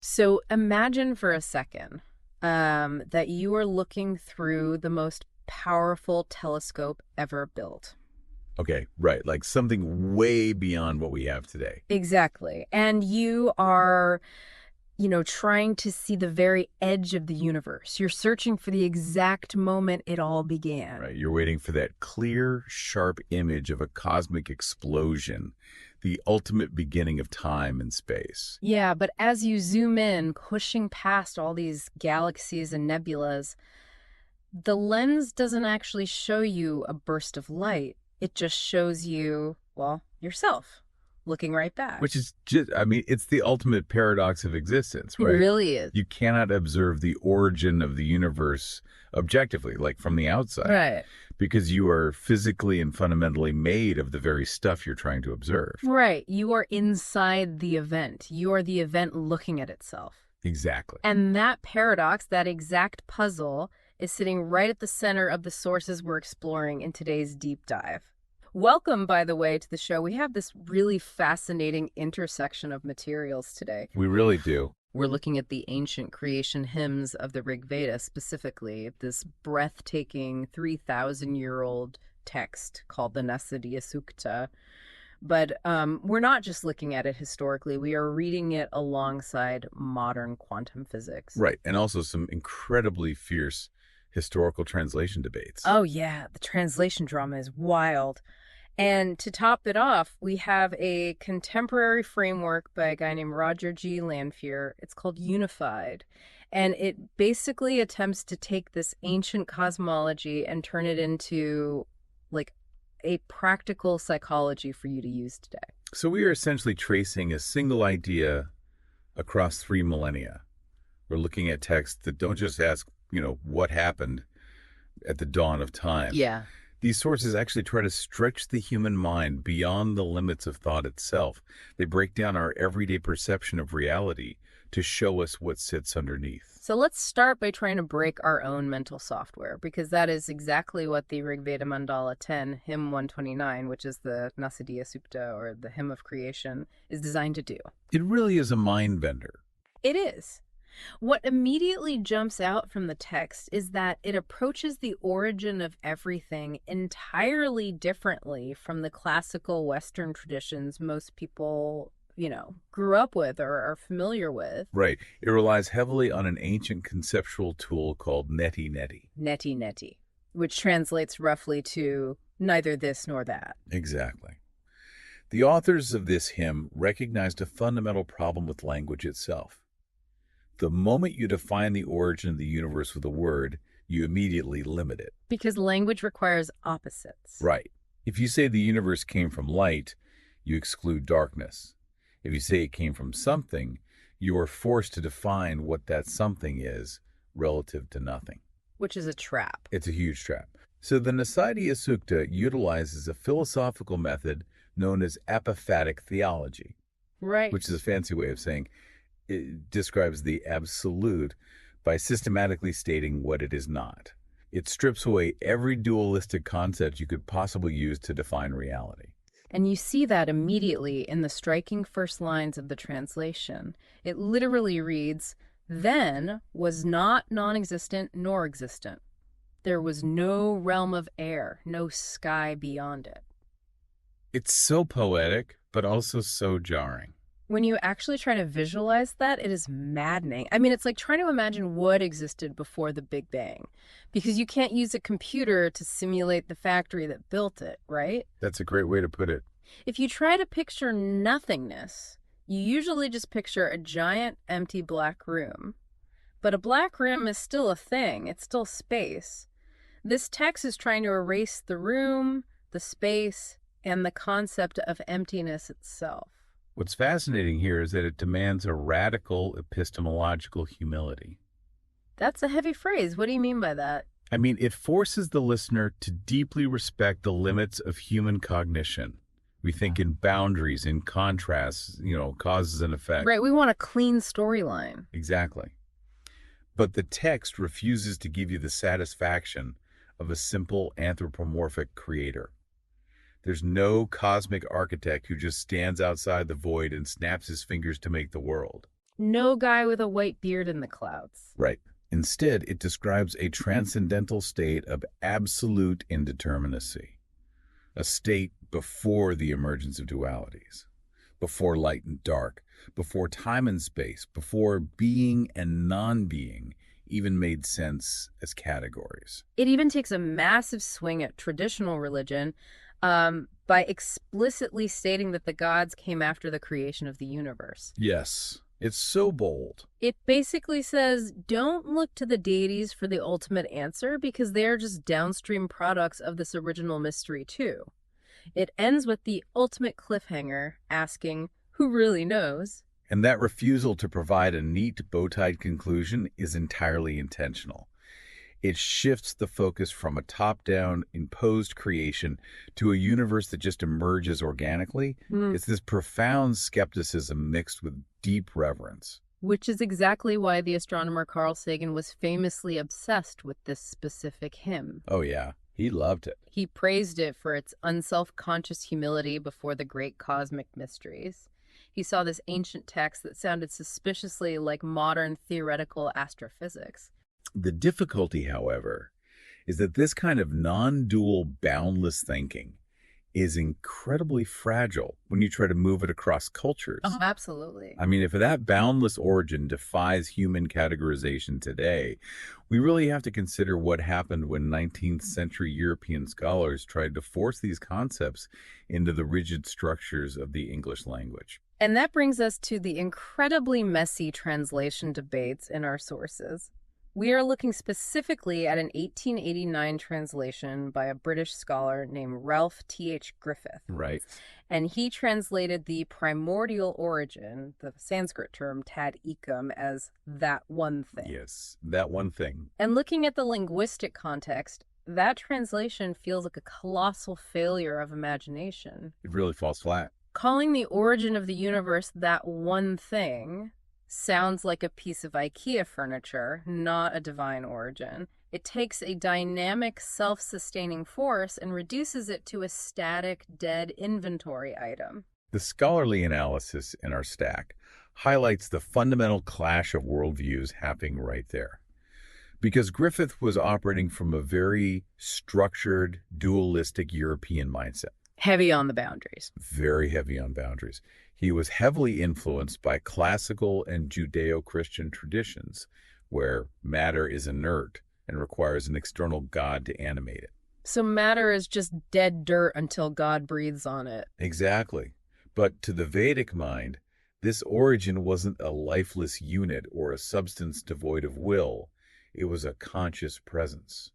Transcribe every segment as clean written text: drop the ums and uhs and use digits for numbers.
So imagine for a second that you are looking through the most powerful telescope ever built. Okay, right. Like something way beyond what we have today. Exactly. And you are, trying to see the very edge of the universe. You're searching for the exact moment it all began. Right. You're waiting for that clear, sharp image of a cosmic explosion, the ultimate beginning of time and space. Yeah, but as you zoom in, pushing past all these galaxies and nebulas, the lens doesn't actually show you a burst of light. It just shows you, well, yourself looking right back. Which is just, I mean, it's the ultimate paradox of existence, It right? really is. You cannot observe the origin of the universe objectively, like from the outside, Right. because you are physically and fundamentally made of the very stuff you're trying to observe. Right. You are inside the event. You are the event looking at itself. Exactly. And that paradox, that exact puzzle, is sitting right at the center of the sources we're exploring in today's deep dive. Welcome, by the way, to the show. We have this really fascinating intersection of materials today. We really do. We're looking at the ancient creation hymns of the Rig Veda, specifically this breathtaking 3,000-year-old text called the Nasadiya Sukta. But we're not just looking at it historically. We are reading it alongside modern quantum physics. Right. And also some incredibly fierce historical translation debates. Oh, yeah. The translation drama is wild. And to top it off, we have a contemporary framework by a guy named Roger G. Lanphier. It's called Unified. And it basically attempts to take this ancient cosmology and turn it into like a practical psychology for you to use today. So we are essentially tracing a single idea across 3 millennia. We're looking at texts that don't just ask, what happened at the dawn of time. Yeah. These sources actually try to stretch the human mind beyond the limits of thought itself. They break down our everyday perception of reality to show us what sits underneath. So let's start by trying to break our own mental software, because that is exactly what the Rig Veda Mandala 10, hymn 129, which is the Nasadiya Sukta, or the hymn of creation, is designed to do. It really is a mind bender. It is. What immediately jumps out from the text is that it approaches the origin of everything entirely differently from the classical Western traditions most people, grew up with or are familiar with. Right. It relies heavily on an ancient conceptual tool called neti neti. Neti neti, which translates roughly to neither this nor that. Exactly. The authors of this hymn recognized a fundamental problem with language itself. The moment you define the origin of the universe with a word, you immediately limit it. Because language requires opposites. Right. If you say the universe came from light, you exclude darkness. If you say it came from something, you are forced to define what that something is relative to nothing. Which is a trap. It's a huge trap. So the Nasadiya Sukta utilizes a philosophical method known as apophatic theology. Right. Which is a fancy way of saying it describes the absolute by systematically stating what it is not. It strips away every dualistic concept you could possibly use to define reality. And you see that immediately in the striking first lines of the translation. It literally reads, "Then was not non-existent nor existent. There was no realm of air, no sky beyond it." It's so poetic, but also so jarring. When you actually try to visualize that, it is maddening. I mean, it's like trying to imagine what existed before the Big Bang, because you can't use a computer to simulate the factory that built it, right? That's a great way to put it. If you try to picture nothingness, you usually just picture a giant empty black room. But a black room is still a thing. It's still space. This text is trying to erase the room, the space, and the concept of emptiness itself. What's fascinating here is that it demands a radical epistemological humility. That's a heavy phrase. What do you mean by that? I mean, it forces the listener to deeply respect the limits of human cognition. We think in boundaries, in contrasts, causes and effects. Right, we want a clean storyline. Exactly. But the text refuses to give you the satisfaction of a simple anthropomorphic creator. There's no cosmic architect who just stands outside the void and snaps his fingers to make the world. No guy with a white beard in the clouds. Right. Instead, it describes a transcendental state of absolute indeterminacy, a state before the emergence of dualities, before light and dark, before time and space, before being and non-being even made sense as categories. It even takes a massive swing at traditional religion by explicitly stating that the gods came after the creation of the universe. Yes, it's so bold. It basically says, don't look to the deities for the ultimate answer because they are just downstream products of this original mystery too. It ends with the ultimate cliffhanger asking, who really knows? And that refusal to provide a neat bow-tied conclusion is entirely intentional. It shifts the focus from a top-down, imposed creation to a universe that just emerges organically. It's this profound skepticism mixed with deep reverence. Which is exactly why the astronomer Carl Sagan was famously obsessed with this specific hymn. Oh yeah, he loved it. He praised it for its unself-conscious humility before the great cosmic mysteries. He saw this ancient text that sounded suspiciously like modern theoretical astrophysics. The difficulty, however, is that this kind of non-dual, boundless thinking is incredibly fragile when you try to move it across cultures. Oh, absolutely. I mean, if that boundless origin defies human categorization today, we really have to consider what happened when 19th century European scholars tried to force these concepts into the rigid structures of the English language. And that brings us to the incredibly messy translation debates in our sources. We are looking specifically at an 1889 translation by a British scholar named Ralph T.H. Griffith. Right. And he translated the primordial origin, the Sanskrit term tad ekam, as that one thing. Yes, that one thing. And looking at the linguistic context, that translation feels like a colossal failure of imagination. It really falls flat. Calling the origin of the universe that one thing sounds like a piece of IKEA furniture, not a divine origin. It takes a dynamic, self-sustaining force and reduces it to a static, dead inventory item. The scholarly analysis in our stack highlights the fundamental clash of worldviews happening right there. Because Griffith was operating from a very structured, dualistic European mindset. Heavy on the boundaries. Very heavy on boundaries. He was heavily influenced by classical and Judeo-Christian traditions, where matter is inert and requires an external God to animate it. So matter is just dead dirt until God breathes on it. Exactly. But to the Vedic mind, this origin wasn't a lifeless unit or a substance devoid of will. It was a conscious presence.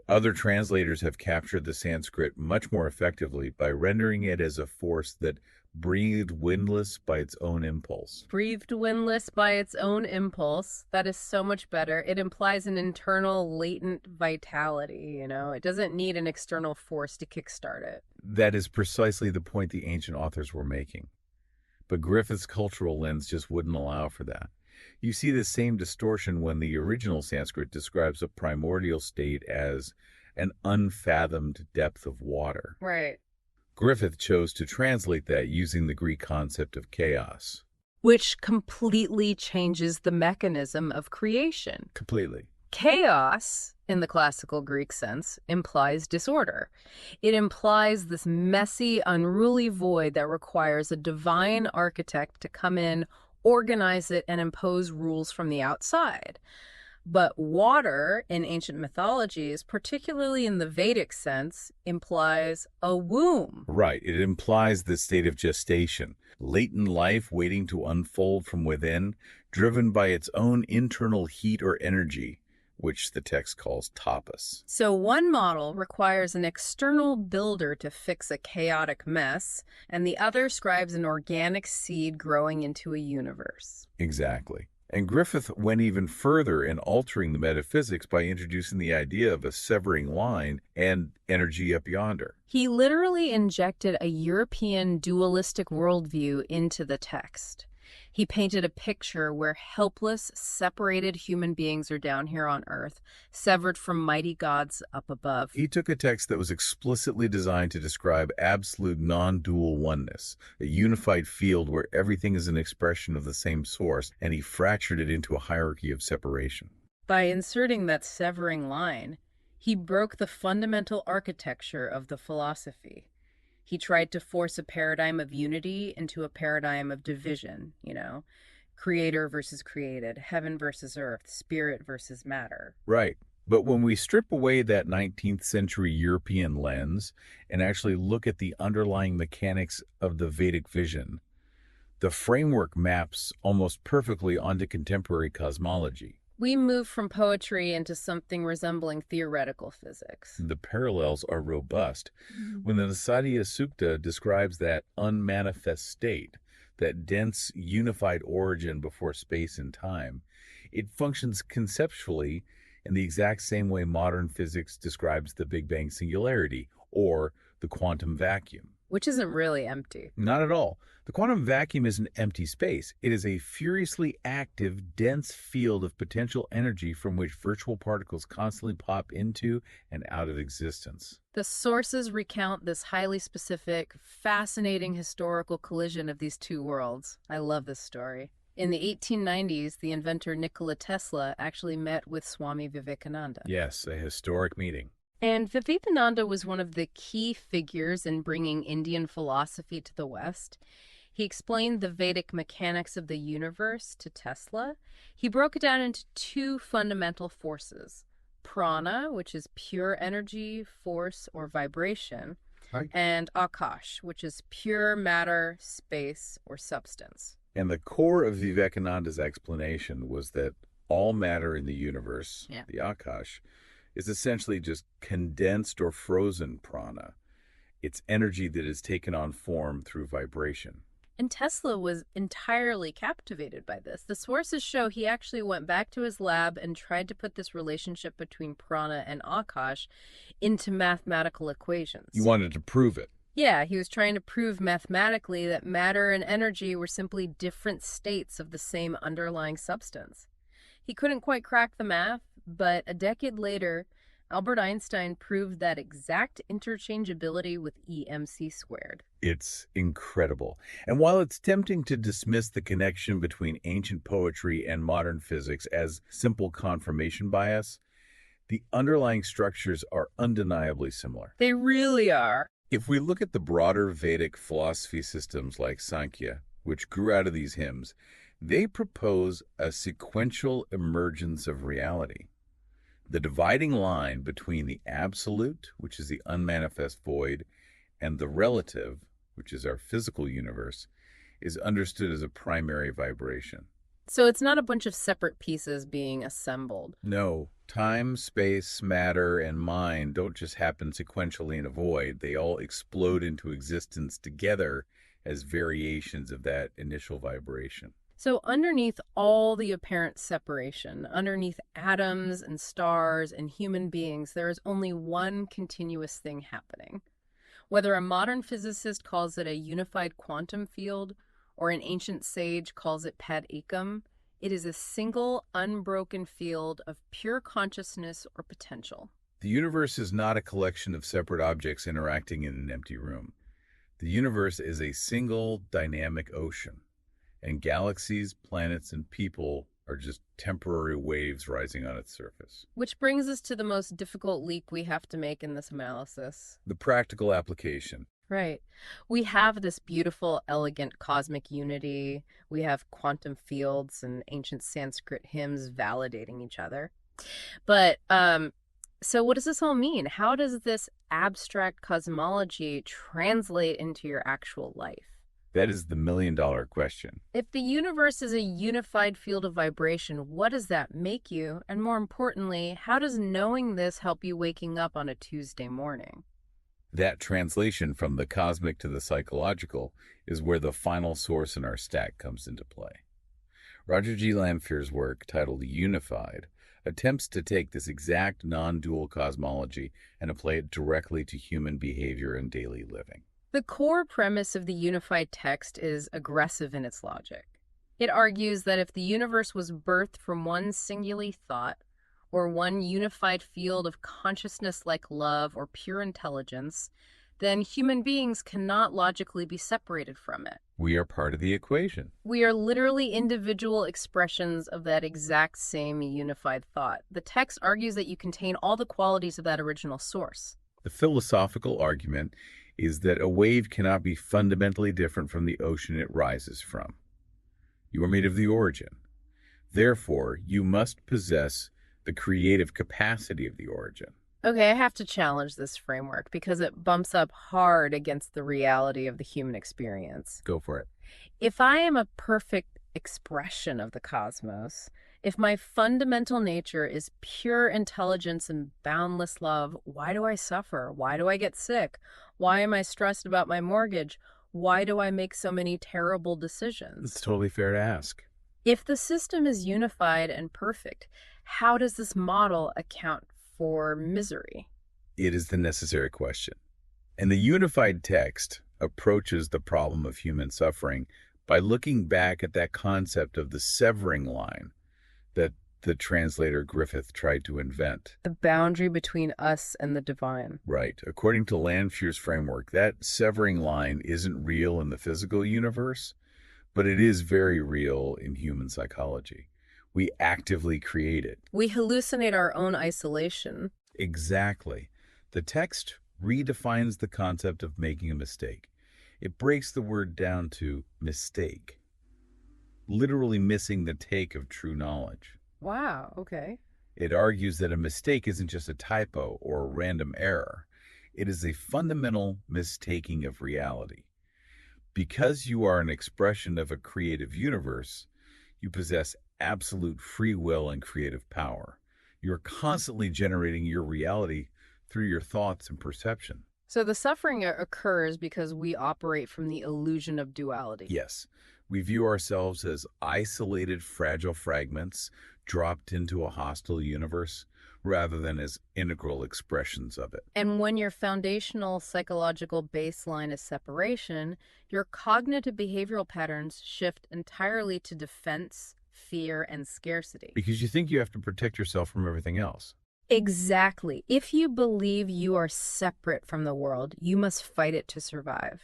Other translators have captured the Sanskrit much more effectively by rendering it as a force that breathed windless by its own impulse. Breathed windless by its own impulse. That is so much better. It implies an internal latent vitality, It doesn't need an external force to kickstart it. That is precisely the point the ancient authors were making. But Griffith's cultural lens just wouldn't allow for that. You see the same distortion when the original Sanskrit describes a primordial state as an unfathomed depth of water. Right. Griffith chose to translate that using the Greek concept of chaos. Which completely changes the mechanism of creation. Completely. Chaos, in the classical Greek sense, implies disorder. It implies this messy, unruly void that requires a divine architect to come in, organize it, and impose rules from the outside. But water in ancient mythologies, particularly in the Vedic sense, implies a womb. Right. It implies the state of gestation, latent life waiting to unfold from within, driven by its own internal heat or energy, which the text calls tapas. So one model requires an external builder to fix a chaotic mess, and the other describes an organic seed growing into a universe. Exactly. And Griffith went even further in altering the metaphysics by introducing the idea of a severing line and energy up yonder. He literally injected a European dualistic worldview into the text. He painted a picture where helpless, separated human beings are down here on Earth, severed from mighty gods up above. He took a text that was explicitly designed to describe absolute non-dual oneness, a unified field where everything is an expression of the same source, and he fractured it into a hierarchy of separation. By inserting that severing line, he broke the fundamental architecture of the philosophy. He tried to force a paradigm of unity into a paradigm of division, creator versus created, heaven versus earth, spirit versus matter. Right. But when we strip away that 19th century European lens and actually look at the underlying mechanics of the Vedic vision, the framework maps almost perfectly onto contemporary cosmology. We move from poetry into something resembling theoretical physics. The parallels are robust. When the Nasadiya Sukta describes that unmanifest state, that dense, unified origin before space and time, it functions conceptually in the exact same way modern physics describes the Big Bang singularity or the quantum vacuum. Which isn't really empty. Not at all. The quantum vacuum is an empty space. It is a furiously active, dense field of potential energy from which virtual particles constantly pop into and out of existence. The sources recount this highly specific, fascinating historical collision of these two worlds. I love this story. In the 1890s, the inventor Nikola Tesla actually met with Swami Vivekananda. Yes, a historic meeting. And Vivekananda was one of the key figures in bringing Indian philosophy to the West. He explained the Vedic mechanics of the universe to Tesla. He broke it down into two fundamental forces: prana, which is pure energy, force, or vibration, and akash, which is pure matter, space, or substance. And the core of Vivekananda's explanation was that all matter in the universe, the akash, is essentially just condensed or frozen prana. It's energy that is taken on form through vibration. And Tesla was entirely captivated by this. The sources show he actually went back to his lab and tried to put this relationship between prana and akash into mathematical equations. He wanted to prove it. Yeah, he was trying to prove mathematically that matter and energy were simply different states of the same underlying substance. He couldn't quite crack the math, but a decade later, Albert Einstein proved that exact interchangeability with EMC squared. It's incredible. And while it's tempting to dismiss the connection between ancient poetry and modern physics as simple confirmation bias, the underlying structures are undeniably similar. They really are. If we look at the broader Vedic philosophy systems like Sankhya, which grew out of these hymns, they propose a sequential emergence of reality. The dividing line between the absolute, which is the unmanifest void, and the relative, which is our physical universe, is understood as a primary vibration. So it's not a bunch of separate pieces being assembled. No, time, space, matter, and mind don't just happen sequentially in a void. They all explode into existence together as variations of that initial vibration. So underneath all the apparent separation, underneath atoms and stars and human beings, there is only one continuous thing happening. Whether a modern physicist calls it a unified quantum field or an ancient sage calls it pad ekam, it is a single, unbroken field of pure consciousness or potential. The universe is not a collection of separate objects interacting in an empty room. The universe is a single, dynamic ocean, and galaxies, planets, and people are just temporary waves rising on its surface. Which brings us to the most difficult leap we have to make in this analysis. The practical application. Right. We have this beautiful, elegant cosmic unity. We have quantum fields and ancient Sanskrit hymns validating each other. But, so what does this all mean? How does this abstract cosmology translate into your actual life? That is the million-dollar question. If the universe is a unified field of vibration, what does that make you? And more importantly, how does knowing this help you waking up on a Tuesday morning? That translation from the cosmic to the psychological is where the final source in our stack comes into play. Roger G. Lanfear's work, titled Unified, attempts to take this exact non-dual cosmology and apply it directly to human behavior and daily living. The core premise of the unified text is aggressive in its logic. It argues that if the universe was birthed from one singular thought, or one unified field of consciousness like love or pure intelligence, then human beings cannot logically be separated from it. We are part of the equation. We are literally individual expressions of that exact same unified thought. The text argues that you contain all the qualities of that original source. The philosophical argument is that a wave cannot be fundamentally different from the ocean it rises from. You are made of the origin. Therefore, you must possess the creative capacity of the origin. Okay, I have to challenge this framework because it bumps up hard against the reality of the human experience. Go for it. If I am a perfect expression of the cosmos, if my fundamental nature is pure intelligence and boundless love, why do I suffer? Why do I get sick? Why am I stressed about my mortgage? Why do I make so many terrible decisions? It's totally fair to ask. If the system is unified and perfect, how does this model account for misery? It is the necessary question. And the unified text approaches the problem of human suffering by looking back at that concept of the severing line that the translator Griffith tried to invent. The boundary between us and the divine. Right. According to Lanfear's framework, that severing line isn't real in the physical universe, but it is very real in human psychology. We actively create it. We hallucinate our own isolation. Exactly. The text redefines the concept of making a mistake. It breaks the word down to mistake, literally missing the take of true knowledge. Wow, okay. It argues that a mistake isn't just a typo or a random error. It is a fundamental mistaking of reality. Because you are an expression of a creative universe, you possess absolute free will and creative power. You're constantly generating your reality through your thoughts and perception. So the suffering occurs because we operate from the illusion of duality. Yes, we view ourselves as isolated, fragile fragments dropped into a hostile universe rather than as integral expressions of it. And when your foundational psychological baseline is separation, your cognitive behavioral patterns shift entirely to defense, fear, and scarcity. Because you think you have to protect yourself from everything else. Exactly. If you believe you are separate from the world, you must fight it to survive.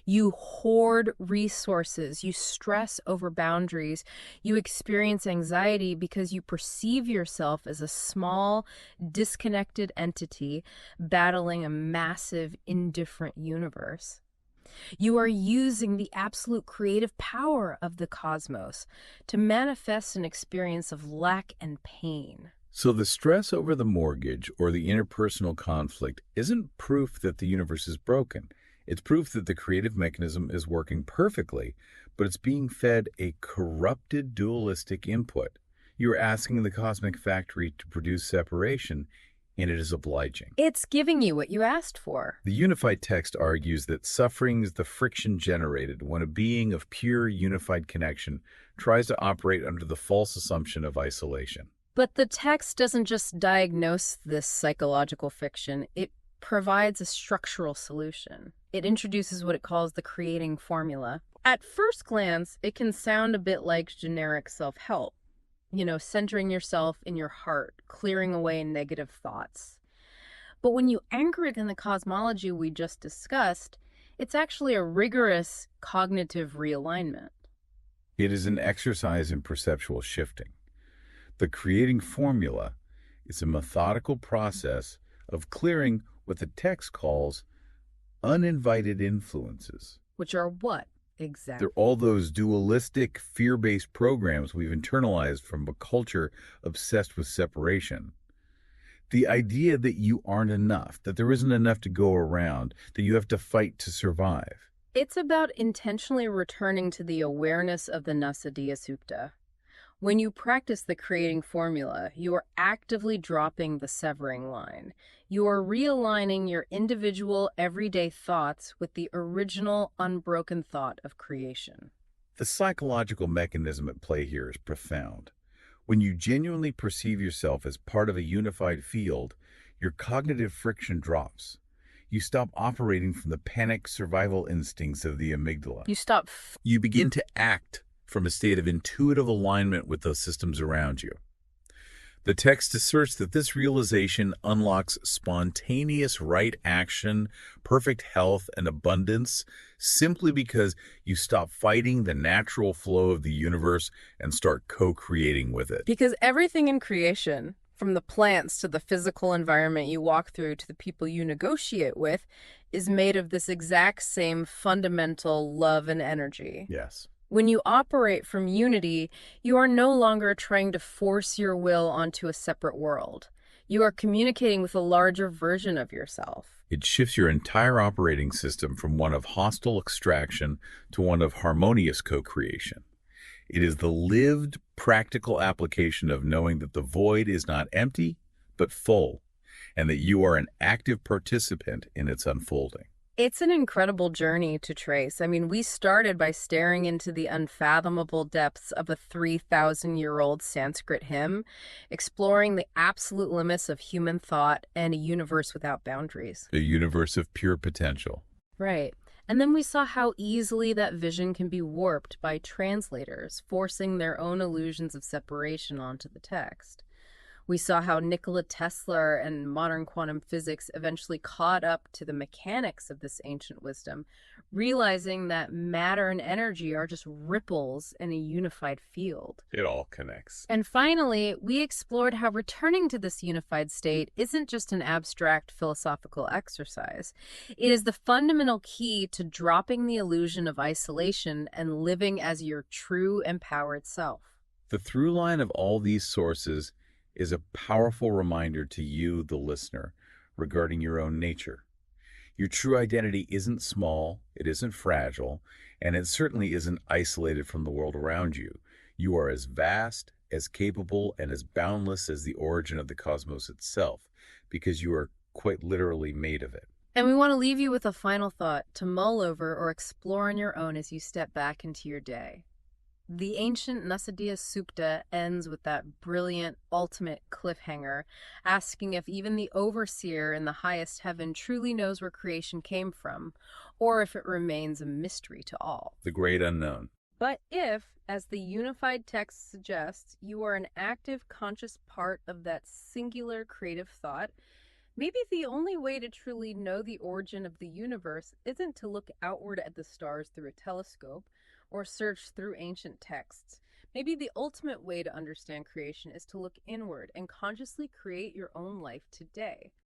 You hoard resources, you stress over boundaries, you experience anxiety because you perceive yourself as a small, disconnected entity battling a massive, indifferent universe. You are using the absolute creative power of the cosmos to manifest an experience of lack and pain. So the stress over the mortgage or the interpersonal conflict isn't proof that the universe is broken. It's proof that the creative mechanism is working perfectly, but it's being fed a corrupted dualistic input. You're asking the cosmic factory to produce separation, and it is obliging. It's giving you what you asked for. The unified text argues that suffering is the friction generated when a being of pure unified connection tries to operate under the false assumption of isolation. But the text doesn't just diagnose this psychological fiction, it provides a structural solution. It introduces what it calls the creating formula. At first glance, it can sound a bit like generic self-help. Centering yourself in your heart, clearing away negative thoughts. But when you anchor it in the cosmology we just discussed, it's actually a rigorous cognitive realignment. It is an exercise in perceptual shifting. The creating formula is a methodical process of clearing what the text calls uninvited influences. Which are what exactly? They're all those dualistic, fear-based programs we've internalized from a culture obsessed with separation. The idea that you aren't enough, that there isn't enough to go around, that you have to fight to survive. It's about intentionally returning to the awareness of the Nasadiya Sukta. When you practice the creating formula, you are actively dropping the severing line. You are realigning your individual, everyday thoughts with the original, unbroken thought of creation. The psychological mechanism at play here is profound. When you genuinely perceive yourself as part of a unified field, your cognitive friction drops. You stop operating from the panic survival instincts of the amygdala. You stop You begin to act from a state of intuitive alignment with those systems around you. The text asserts that this realization unlocks spontaneous right action, perfect health, and abundance simply because you stop fighting the natural flow of the universe and start co-creating with it. Because everything in creation, from the plants to the physical environment you walk through to the people you negotiate with, is made of this exact same fundamental love and energy. Yes. When you operate from unity, you are no longer trying to force your will onto a separate world. You are communicating with a larger version of yourself. It shifts your entire operating system from one of hostile extraction to one of harmonious co-creation. It is the lived, practical application of knowing that the void is not empty, but full, and that you are an active participant in its unfolding. It's an incredible journey to trace. I mean, we started by staring into the unfathomable depths of a 3,000-year-old Sanskrit hymn, exploring the absolute limits of human thought and a universe without boundaries. A universe of pure potential. Right. And then we saw how easily that vision can be warped by translators, forcing their own illusions of separation onto the text. We saw how Nikola Tesla and modern quantum physics eventually caught up to the mechanics of this ancient wisdom, realizing that matter and energy are just ripples in a unified field. It all connects. And finally, we explored how returning to this unified state isn't just an abstract philosophical exercise. It is the fundamental key to dropping the illusion of isolation and living as your true empowered self. The through line of all these sources is a powerful reminder to you, the listener, regarding your own nature. Your true identity isn't small, it isn't fragile, and it certainly isn't isolated from the world around you. You are as vast, as capable, and as boundless as the origin of the cosmos itself, because you are quite literally made of it. And we want to leave you with a final thought to mull over or explore on your own as you step back into your day. The ancient Nasadiya Sukta ends with that brilliant, ultimate cliffhanger, asking if even the overseer in the highest heaven truly knows where creation came from, or if it remains a mystery to all. The great unknown. But if, as the unified text suggests, you are an active, conscious part of that singular creative thought, maybe the only way to truly know the origin of the universe isn't to look outward at the stars through a telescope, or search through ancient texts. Maybe the ultimate way to understand creation is to look inward and consciously create your own life today.